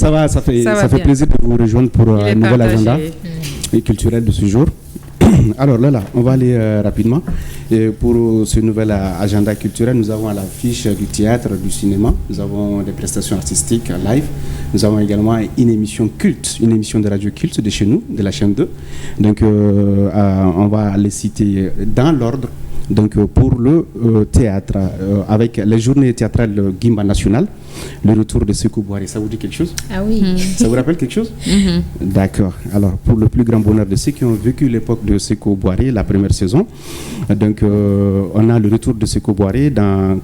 Ça va, ça fait plaisir de vous rejoindre pour un nouvel agenda culturel de ce jour. Alors là, on va aller rapidement. Et pour ce nouvel agenda culturel, nous avons à l'affiche du théâtre, du cinéma, nous avons des prestations artistiques live, nous avons également une émission culte, une émission de radio culte de chez nous, de la chaîne 2. Donc on va les citer dans l'ordre. Donc pour le théâtre, avec les journées théâtrales Guimba National, le retour de Sékou Boiré, ça vous dit quelque chose? Ah oui. Ça vous rappelle quelque chose? D'accord. Alors pour le plus grand bonheur de ceux qui ont vécu l'époque de Sékou Boiré, la première saison, donc on a le retour de Sékou Boiré dans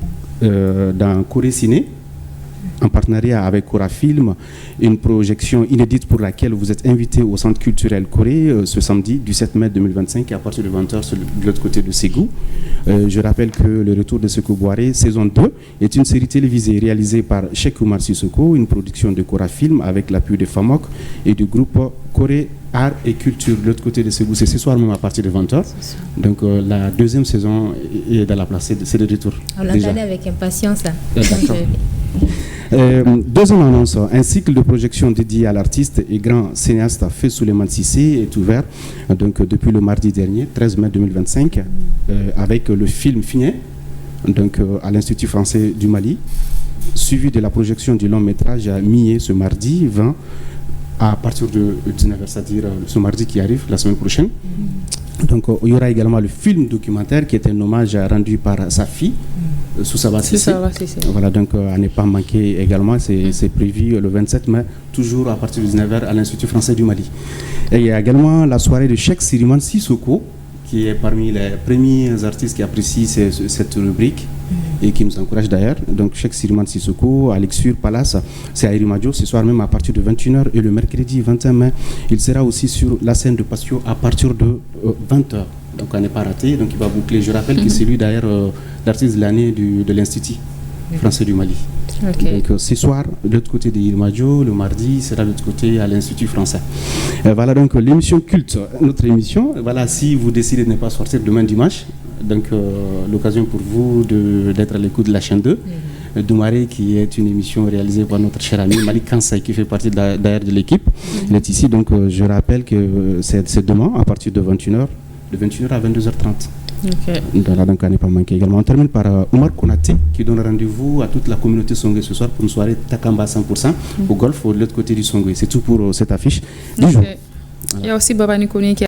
Corée Ciné, en partenariat avec Cora Film, une projection inédite pour laquelle vous êtes invité au Centre culturel Corée ce samedi du 7 mai 2025 à partir de 20h de l'autre côté de Ségou. Je rappelle que le retour de Sékou Boiré, saison 2, est une série télévisée réalisée par Cheikh Oumar Sissoko, une production de Cora Film avec l'appui de FAMOC et du groupe Corée Art et Culture. De l'autre côté de Ségou, c'est ce soir même à partir de 20h. Donc la deuxième saison est dans la place, c'est de retour. On l'attendait avec impatience. D'accord. Deuxième annonce, un cycle de projection dédié à l'artiste et grand cinéaste Feu Souleymane Cissé est ouvert donc, depuis le mardi dernier, 13 mai 2025, avec le film Figné, donc à l'Institut français du Mali, suivi de la projection du long métrage à Mié ce mardi 20 à partir de 19h, c'est-à-dire ce mardi qui arrive, la semaine prochaine. Donc il y aura également le film documentaire qui est un hommage rendu par sa fille, Soussaba Cissé. Voilà, donc à ne pas manquer également, c'est prévu le 27 mai, toujours à partir de 19h à l'Institut français du Mali. Et il y a également la soirée de Cheikh Sirimane Sissoko, qui est parmi les premiers artistes qui apprécient cette rubrique et qui nous encourage d'ailleurs. Donc Cheikh Sirimane Sissoko à l'Exur Palace, c'est à Irimadio ce soir même à partir de 21h et le mercredi 21 mai, il sera aussi sur la scène de Patio à partir de 20h. Donc on n'est pas raté, donc il va boucler. Je rappelle que c'est lui d'ailleurs l'artiste de l'année de l'Institut français du Mali. Okay. Donc ce soir, de l'autre côté de Irimadio, le mardi sera de l'autre côté à l'Institut français. Voilà donc l'émission culte, notre émission. Voilà, si vous décidez de ne pas sortir demain dimanche, donc l'occasion pour vous d'être à l'écoute de la chaîne 2. Doumaré, qui est une émission réalisée par notre cher ami Malik Kansai, qui fait partie d'ailleurs de l'équipe. Il est ici, donc je rappelle que c'est demain à partir de 21h, de 21h à 22h30. Okay. Voilà, donc à ne pas manquer également. On termine par Omar Konaté qui donne rendez-vous à toute la communauté Songé ce soir pour une soirée Takamba 100% au golf, de l'autre côté du Songé. C'est tout pour cette affiche du jour. Il y a aussi Baba Nikoni qui